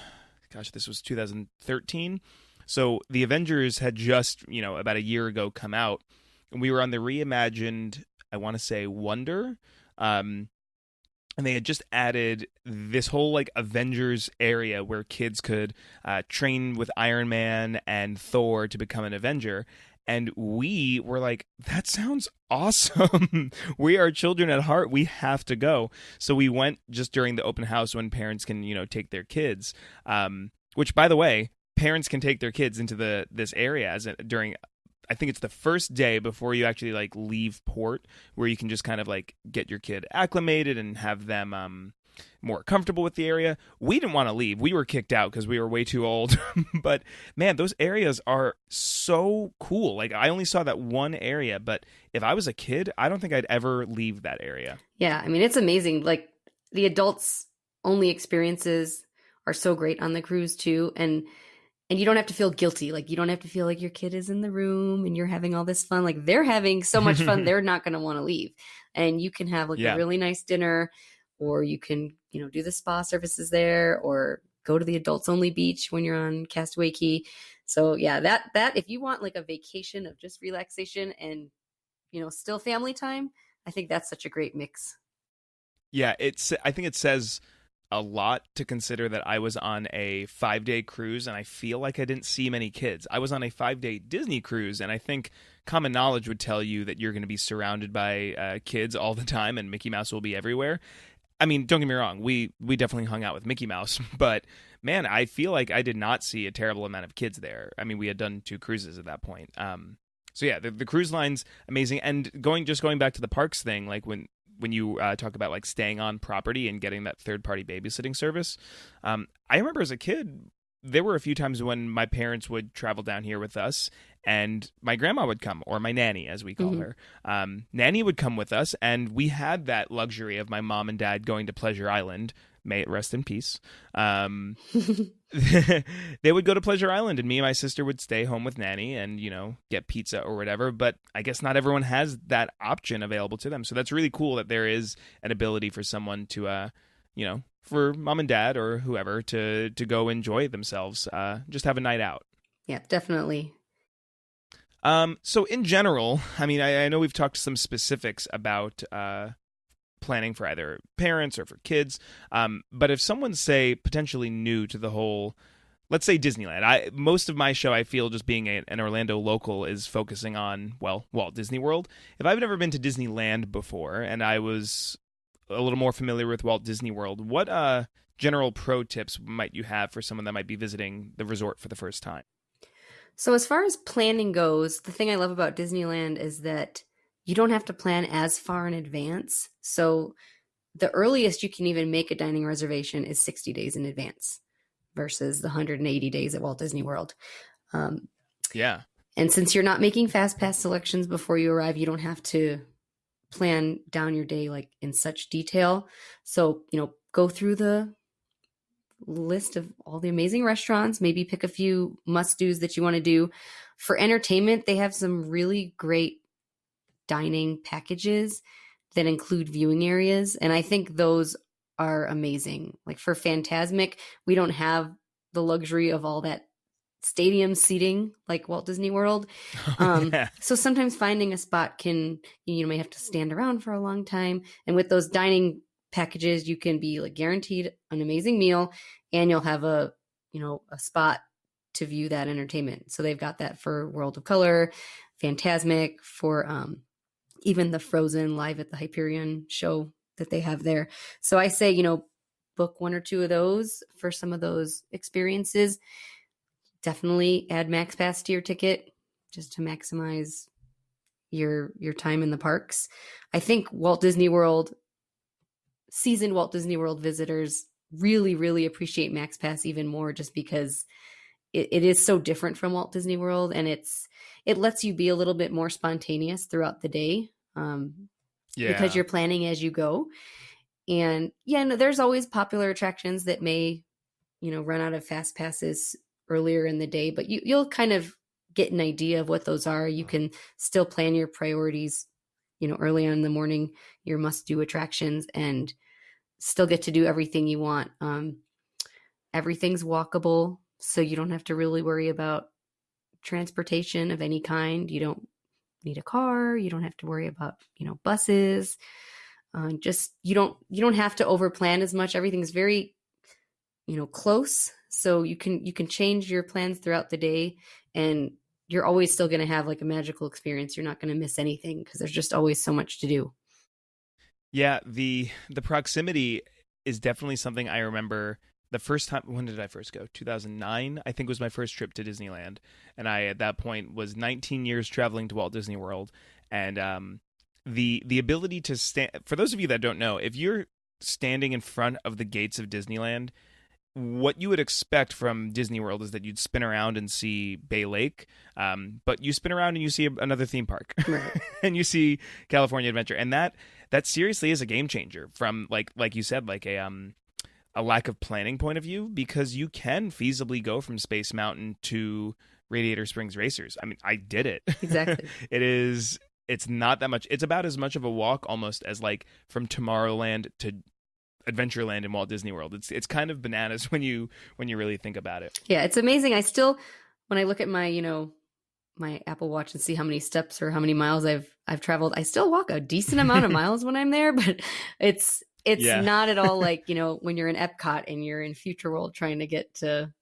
[SPEAKER 1] 2013. So the Avengers had just, about a year ago come out. And we were on the reimagined, I want to say, Wonder. And they had just added this whole Avengers area where kids could train with Iron Man and Thor to become an Avenger. And we were like, that sounds awesome. We are children at heart. We have to go. So we went just during the open house when parents can, take their kids. Which, by the way, parents can take their kids into this area during, I think it's the first day before you actually leave port, where you can just kind of get your kid acclimated and have them more comfortable with the area. We didn't want to leave. We were kicked out because we were way too old. But man, those areas are so cool. I only saw that one area, but if I was a kid, I don't think I'd ever leave that area.
[SPEAKER 2] Yeah, I mean, it's amazing. The adults only experiences are so great on the cruise too, and you don't have to feel guilty. You don't have to feel like your kid is in the room and you're having all this fun. They're having so much fun, they're not going to want to leave. And you can have a really nice dinner, or you can, do the spa services there, or go to the adults only beach when you're on Castaway Cay. So yeah, that if you want a vacation of just relaxation and, still family time, I think that's such a great mix.
[SPEAKER 1] Yeah, I think it says a lot to consider that I was on a 5-day cruise and I feel like I didn't see many kids. I was on a 5-day Disney cruise, and I think common knowledge would tell you that you're going to be surrounded by kids all the time, and Mickey Mouse will be everywhere. I mean, don't get me wrong, we definitely hung out with Mickey Mouse, but man, I feel like I did not see a terrible amount of kids there. I mean, we had done 2 cruises at that point. So yeah, the cruise line's amazing. And going back to the parks thing, when you talk about staying on property and getting that third-party babysitting service, I remember as a kid, there were a few times when my parents would travel down here with us, and my grandma would come, or my nanny, as we call her. Nanny would come with us, and we had that luxury of my mom and dad going to Pleasure Island. May it rest in peace. They would go to Pleasure Island, and me and my sister would stay home with Nanny and, get pizza or whatever. But I guess not everyone has that option available to them. So that's really cool that there is an ability for someone to, for mom and dad or whoever to go enjoy themselves, just have a night out.
[SPEAKER 2] Yeah, definitely.
[SPEAKER 1] So in general, I mean, I know we've talked some specifics about planning for either parents or for kids. But if someone's, say, potentially new to the whole, let's say Disneyland. Most of my show, I feel, just being an Orlando local, is focusing on, well, Walt Disney World. If I've never been to Disneyland before and I was a little more familiar with Walt Disney World, what general pro tips might you have for someone that might be visiting the resort for the first time?
[SPEAKER 2] So as far as planning goes, the thing I love about Disneyland is that you don't have to plan as far in advance. So the earliest you can even make a dining reservation is 60 days in advance versus the 180 days at Walt Disney World.
[SPEAKER 1] Yeah.
[SPEAKER 2] And since you're not making fast pass selections before you arrive, you don't have to plan down your day like in such detail. So, go through the list of all the amazing restaurants, maybe pick a few must-dos that you want to do. For entertainment, they have some really great dining packages that include viewing areas, and I think those are amazing. Like for Fantasmic, we don't have the luxury of all that stadium seating like Walt Disney World.
[SPEAKER 1] Yeah.
[SPEAKER 2] So sometimes finding a spot may have to stand around for a long time. And with those dining packages, you can be like guaranteed an amazing meal, and you'll have a spot to view that entertainment. So they've got that for World of Color, Fantasmic, for even the Frozen Live at the Hyperion show that they have there. So I say, book one or two of those for some of those experiences. Definitely add Max Pass to your ticket just to maximize your time in the parks. I think seasoned Walt Disney World visitors really, really appreciate Max Pass even more, just because it is so different from Walt Disney World, and it lets you be a little bit more spontaneous throughout the day, because you're planning as you go. And there's always popular attractions that may, run out of fast passes earlier in the day, but you'll kind of get an idea of what those are. You can still plan your priorities, early on in the morning, your must-do attractions, and still get to do everything you want. Everything's walkable, so you don't have to really worry about transportation of any kind. You don't need a car. You don't have to worry about, buses. Just you don't have to overplan as much. Everything's very, close, so you can change your plans throughout the day, and you're always still going to have like a magical experience. You're not going to miss anything because there's just always so much to do.
[SPEAKER 1] Yeah, the proximity is definitely something I remember. The first time, when did I first go? 2009, I think, was my first trip to Disneyland, and I at that point was 19 years traveling to Walt Disney World, and the ability to stand. For those of you that don't know, if you're standing in front of the gates of Disneyland, what you would expect from Disney World is that you'd spin around and see Bay Lake, but you spin around and you see another theme park,
[SPEAKER 2] Right.
[SPEAKER 1] and you see California Adventure, and that seriously is a game changer from like you said, like a lack of planning point of view, because you can feasibly go from Space Mountain to Radiator Springs Racers. I mean, I did it.
[SPEAKER 2] Exactly.
[SPEAKER 1] It's not that much. It's about as much of a walk almost as like from Tomorrowland to Adventureland in Walt Disney World. It's kind of bananas when you really think about it.
[SPEAKER 2] Yeah, it's amazing. I still, when I look at my, my Apple Watch and see how many steps or how many miles I've traveled, I still walk a decent amount of miles when I'm there, but it's not at all like, when you're in Epcot and you're in Future World trying to get to,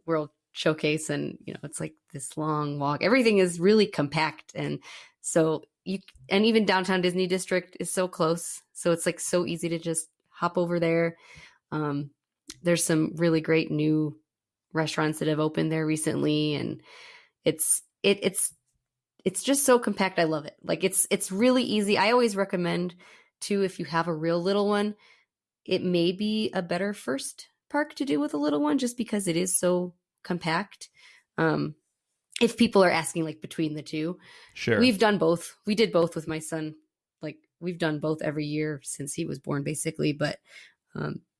[SPEAKER 2] World Showcase, and, it's like this long walk. Everything is really compact. And so and even downtown Disney District is so close. So it's like so easy to just hop over there. There's some really great new restaurants that have opened there recently, and it's just so compact. I love it. Like it's really easy. I always recommend too, if you have a real little one, it may be a better first park to do with a little one, just because it is so compact. If people are asking like between the two,
[SPEAKER 1] Sure.
[SPEAKER 2] We've done both. We did both with my son. Like we've done both every year since he was born, basically. But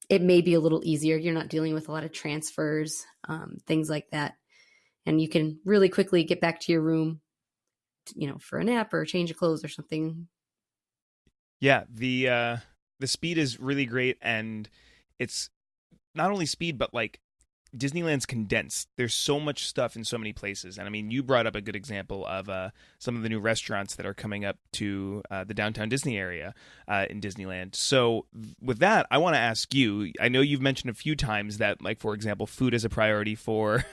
[SPEAKER 2] it may be a little easier. You're not dealing with a lot of transfers, things like that, and you can really quickly get back to your room, for a nap or a change of clothes or something.
[SPEAKER 1] Yeah, the speed is really great, and it's not only speed, but like Disneyland's condensed. There's so much stuff in so many places, and I mean, you brought up a good example of some of the new restaurants that are coming up to the downtown Disney area in Disneyland. So, with that, I want to ask you. I know you've mentioned a few times that, like for example, food is a priority for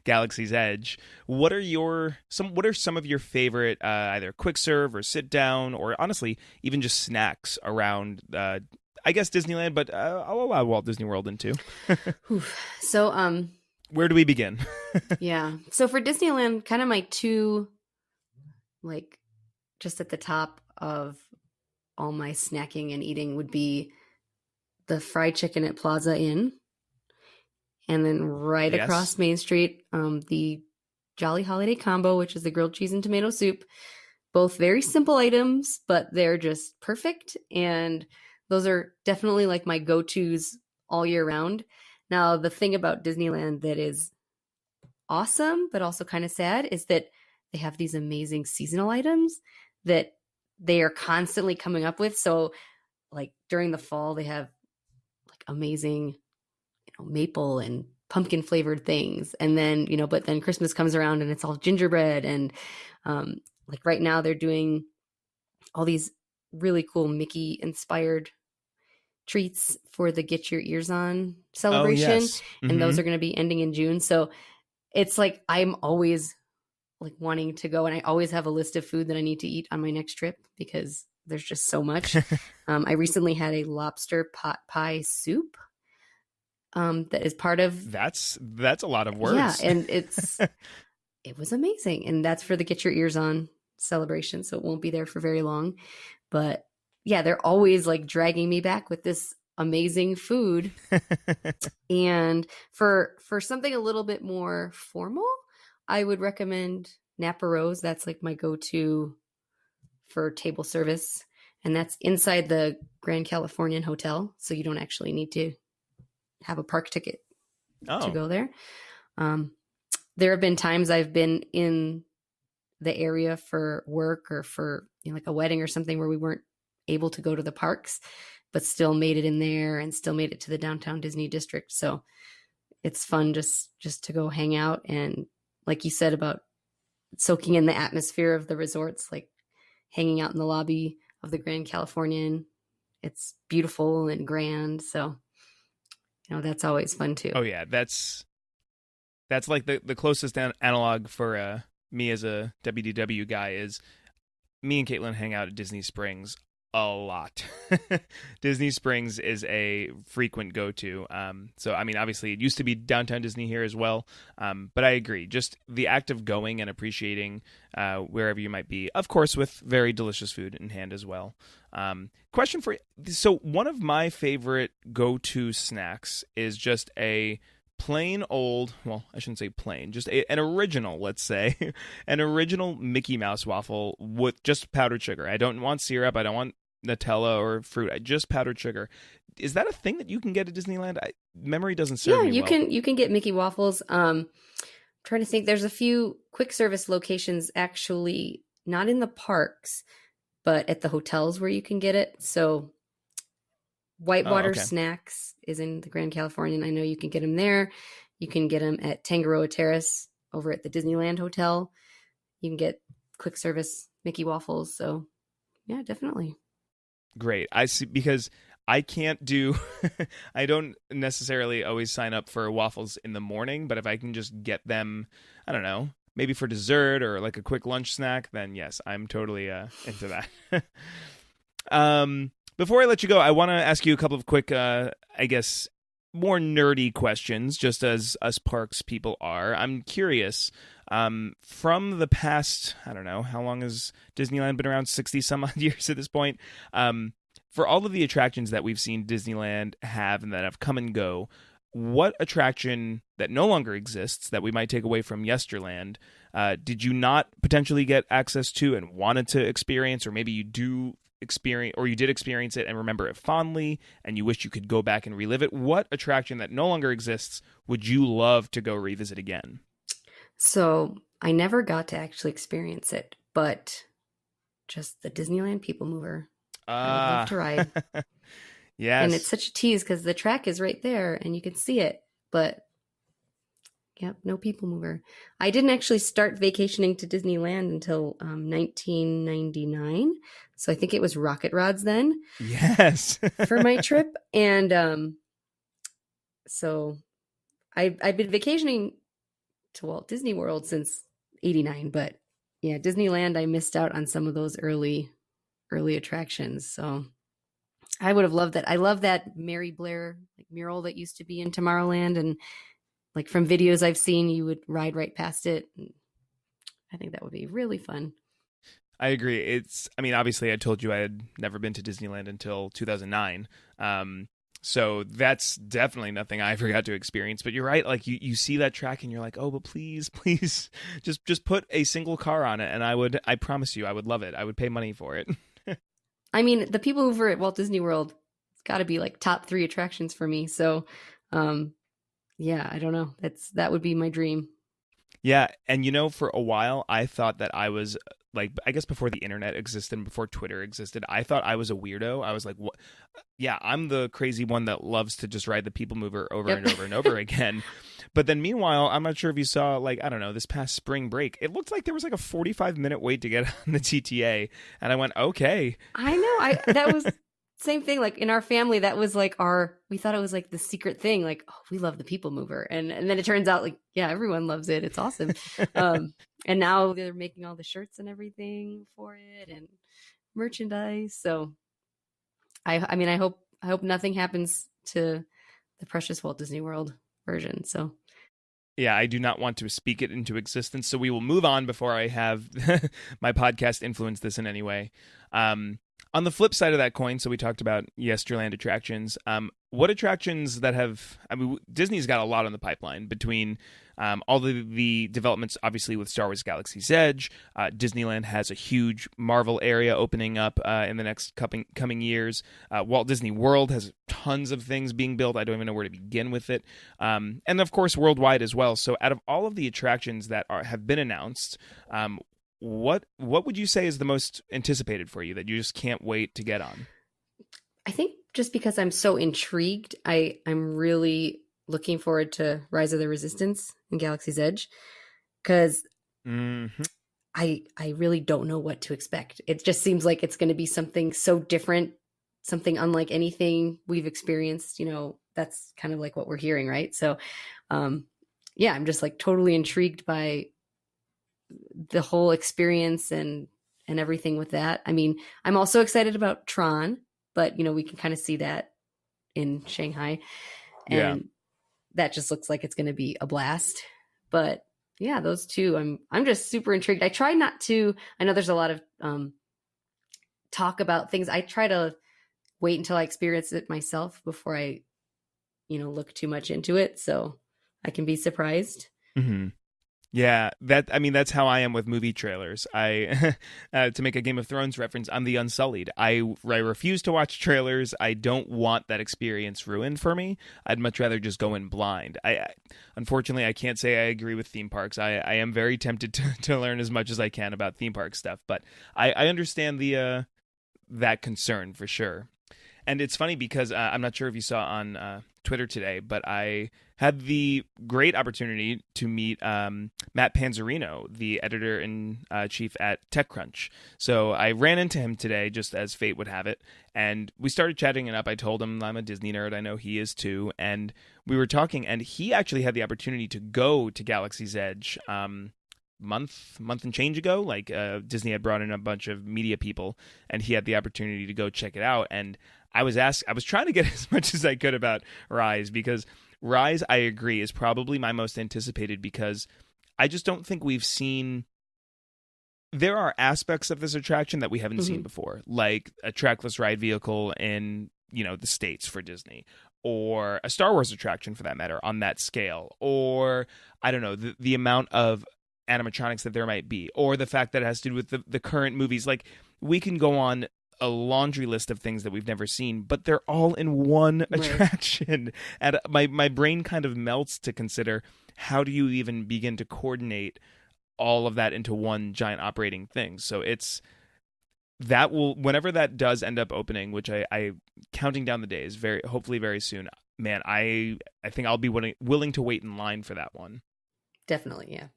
[SPEAKER 1] Galaxy's Edge. What are some of your favorite either quick serve or sit down, or honestly, even just snacks around? I guess Disneyland, but I'll allow Walt Disney World in too.
[SPEAKER 2] So,
[SPEAKER 1] Where do we begin?
[SPEAKER 2] yeah. So for Disneyland, kind of my two, like, just at the top of all my snacking and eating would be the fried chicken at Plaza Inn. And then right
[SPEAKER 1] Yes.
[SPEAKER 2] across Main Street, the Jolly Holiday Combo, which is the grilled cheese and tomato soup. Both very simple items, but they're just perfect. And those are definitely like my go-tos all year round. Now, the thing about Disneyland that is awesome, but also kind of sad, is that they have these amazing seasonal items that they are constantly coming up with. So, like during the fall, they have like amazing, maple and pumpkin flavored things. And then, but then Christmas comes around and it's all gingerbread. And like right now, they're doing all these really cool Mickey inspired treats for the Get Your Ears On celebration.
[SPEAKER 1] Oh, yes.
[SPEAKER 2] And those are going to be ending in June. So it's like I'm always like wanting to go, and I always have a list of food that I need to eat on my next trip because there's just so much. I recently had a lobster pot pie soup that is part of
[SPEAKER 1] that's a lot of words.
[SPEAKER 2] Yeah, and it was amazing, and that's for the Get Your Ears On celebration, so it won't be there for very long. But yeah, they're always like dragging me back with this amazing food. And for something a little bit more formal, I would recommend Napa Rose. That's like my go-to for table service, and that's inside the Grand Californian Hotel, so you don't actually need to have a park ticket to go there. There have been times I've been in the area for work or for like a wedding or something where we weren't able to go to the parks, but still made it in there and still made it to the downtown Disney district. So it's fun just to go hang out. And like you said about soaking in the atmosphere of the resorts, like hanging out in the lobby of the Grand Californian, it's beautiful and grand. So, that's always fun too.
[SPEAKER 1] Oh yeah. That's like the closest analog for me as a WDW guy is me and Caitlin hang out at Disney Springs a lot. Disney Springs is a frequent go-to. So, I mean, obviously it used to be downtown Disney here as well. But I agree. Just the act of going and appreciating wherever you might be, of course, with very delicious food in hand as well. Question for you. So one of my favorite go-to snacks is just a plain old, well, I shouldn't say plain, just an original, let's say, an original Mickey Mouse waffle with just powdered sugar. I don't want syrup. I don't want Nutella or fruit. Just powdered sugar. Is that a thing that you can get at Disneyland? Memory doesn't serve me well.
[SPEAKER 2] You can get Mickey waffles. Trying to think, there's a few quick service locations actually not in the parks, but at the hotels where you can get it. So Whitewater Snacks is in the Grand Californian. I know you can get them there. You can get them at Tangaroa Terrace over at the Disneyland Hotel. You can get quick service Mickey waffles. So yeah, definitely.
[SPEAKER 1] Great. I see, because I can't do, I don't necessarily always sign up for waffles in the morning, but if I can just get them, I don't know, maybe for dessert or like a quick lunch snack, then yes, I'm totally into that. Before I let you go, I want to ask you a couple of quick, I guess, more nerdy questions, just as us parks people are. I'm curious, from the past, I don't know, how long has Disneyland been around? 60 some odd years at this point. For all of the attractions that we've seen Disneyland have and that have come and go, what attraction that no longer exists that we might take away from Yesterland did you not potentially get access to and wanted to experience, or maybe you do experience, or you did experience it and remember it fondly and you wish you could go back and relive it? What attraction that no longer exists would you love to go revisit again?
[SPEAKER 2] So I never got to actually experience it, but just the Disneyland People Mover. I would love to ride.
[SPEAKER 1] Yes.
[SPEAKER 2] And it's such a tease because the track is right there and you can see it, but Yep, no people mover. I didn't actually start vacationing to Disneyland until 1999. So I think it was Rocket Rods then
[SPEAKER 1] Yes.
[SPEAKER 2] for my trip. And so I've been vacationing to Walt Disney World since '89, but yeah, Disneyland, I missed out on some of those early attractions. So I would have loved that. I love that Mary Blair like mural that used to be in Tomorrowland, and like from videos I've seen, you would ride right past it. And I think that would be really fun.
[SPEAKER 1] I agree. I mean, obviously, I told you I had never been to Disneyland until 2009. So that's definitely nothing I ever got to experience. But you're right. Like you see that track and you're like, oh, but please, please, just put a single car on it, and I promise you, I would love it. I would pay money for it.
[SPEAKER 2] I mean, the people over at Walt Disney World, it's got to be like top 3 attractions for me. So, yeah, I don't know. That would be my dream.
[SPEAKER 1] Yeah, and for a while I thought that I was like, I guess before the internet existed and before Twitter existed, I thought I was a weirdo. I was like, what? Yeah, I'm the crazy one that loves to just ride the people mover over
[SPEAKER 2] Yep.
[SPEAKER 1] and over and over again. But then meanwhile, I'm not sure if you saw, like, I don't know, this past spring break, it looked like there was like a 45-minute wait to get on the TTA, and I went, okay.
[SPEAKER 2] I know. That was same thing. Like in our family, that was like we thought it was like the secret thing. Like, oh, we love the people mover, and then it turns out like, yeah, everyone loves it. It's awesome. And now they're making all the shirts and everything for it and merchandise. So I mean, I hope nothing happens to the precious Walt Disney World version. So
[SPEAKER 1] Yeah, I do not want to speak it into existence, so we will move on before I have my podcast influence this in any way. On the flip side of that coin, so we talked about Yesterland attractions. What attractions that have... I mean, Disney's got a lot on the pipeline between all the developments, obviously, with Star Wars Galaxy's Edge. Disneyland has a huge Marvel area opening up in the next coming years. Walt Disney World has tons of things being built. I don't even know where to begin with it. And, of course, worldwide as well. So out of all of the attractions that have been announced... what would you say is the most anticipated for you that you just can't wait to get on?
[SPEAKER 2] I think just because I'm so intrigued, I'm really looking forward to Rise of the Resistance and Galaxy's Edge, because I really don't know what to expect. It just seems like it's going to be something so different, something unlike anything we've experienced. That's kind of like what we're hearing, right? So, yeah, I'm just like totally intrigued by the whole experience and everything with that. I mean, I'm also excited about Tron, but we can kind of see that in Shanghai, and that just looks like it's going to be a blast. But yeah, those two, I'm just super intrigued. I try not to. I know there's a lot of talk about things. I try to wait until I experience it myself before I, look too much into it, so I can be surprised.
[SPEAKER 1] Mm-hmm. Yeah, that's how I am with movie trailers. I to make a Game of Thrones reference, I'm the Unsullied. I refuse to watch trailers. I don't want that experience ruined for me. I'd much rather just go in blind. Unfortunately, I can't say I agree with theme parks. I am very tempted to learn as much as I can about theme park stuff, but I understand that concern for sure. And it's funny because I'm not sure if you saw on Twitter today, but I had the great opportunity to meet Matt Panzarino, the editor-in-chief at TechCrunch. So I ran into him today, just as fate would have it, and we started chatting it up. I told him I'm a Disney nerd. I know he is too. And we were talking, and he actually had the opportunity to go to Galaxy's Edge month and change ago. Like Disney had brought in a bunch of media people, and he had the opportunity to go check it out. And I was trying to get as much as I could about Rise, because Rise, I agree, is probably my most anticipated, because I just don't think we've seen... There are aspects of this attraction that we haven't seen before, like a trackless ride vehicle in, the States for Disney, or a Star Wars attraction for that matter on that scale, or I don't know, the amount of animatronics that there might be, or the fact that it has to do with the current movies. Like, we can go on a laundry list of things that we've never seen, but they're all in one attraction. And my brain kind of melts to consider, how do you even begin to coordinate all of that into one giant operating thing? So whenever that does end up opening, which I counting down the days, hopefully very soon, man, I think I'll be willing to wait in line for that one.
[SPEAKER 2] Definitely, yeah.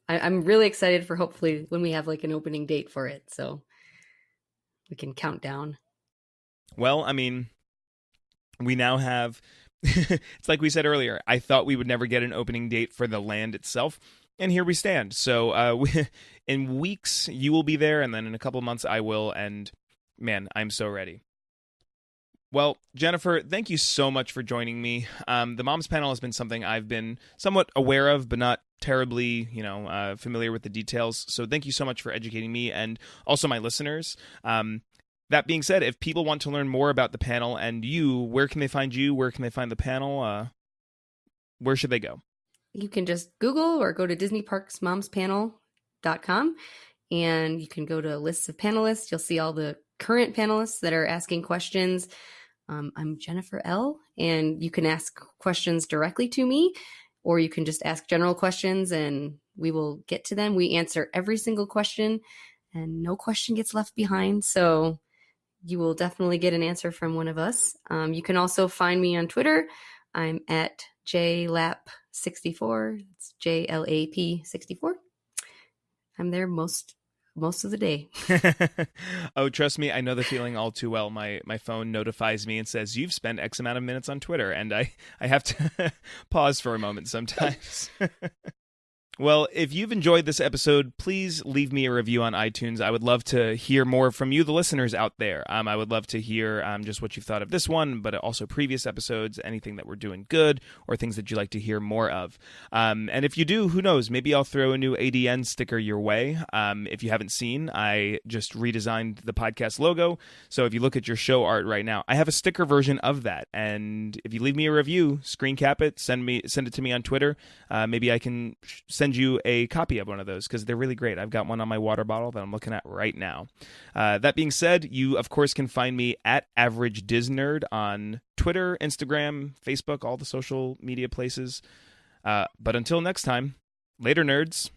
[SPEAKER 2] I'm really excited for hopefully when we have like an opening date for it, so we can count down.
[SPEAKER 1] Well, I mean, we now have. It's like we said earlier. I thought we would never get an opening date for the land itself, and here we stand. So, in weeks you will be there, and then in a couple months I will. And man, I'm so ready. Well, Jennifer, thank you so much for joining me. The Moms Panel has been something I've been somewhat aware of, but not terribly, familiar with the details. So thank you so much for educating me and also my listeners. That being said, if people want to learn more about the panel and you, where can they find you? Where can they find the panel? Where should they go?
[SPEAKER 2] You can just Google or go to DisneyParksMomsPanel.com, and you can go to lists of panelists. You'll see all the current panelists that are asking questions. I'm Jennifer L., and you can ask questions directly to me, or you can just ask general questions and we will get to them. We answer every single question and no question gets left behind. So you will definitely get an answer from one of us. You can also find me on Twitter. I'm at JLAP64. It's JLAP64. I'm there most of the day.
[SPEAKER 1] Oh, trust me, I know the feeling all too well. My phone notifies me and says, you've spent X amount of minutes on Twitter, and I have to pause for a moment sometimes. Well, if you've enjoyed this episode, please leave me a review on iTunes. I would love to hear more from you, the listeners out there. I would love to hear just what you've thought of this one, but also previous episodes, anything that we're doing good, or things that you'd like to hear more of. And if you do, who knows, maybe I'll throw a new ADN sticker your way. If you haven't seen, I just redesigned the podcast logo. So if you look at your show art right now, I have a sticker version of that. And if you leave me a review, screen cap it, send it to me on Twitter. Maybe I can send you a copy of one of those because they're really great. I've got one on my water bottle that I'm looking at right now. That being said, you of course can find me at Average Diz Nerd on Twitter, Instagram, Facebook, all the social media places. But until next time, later nerds.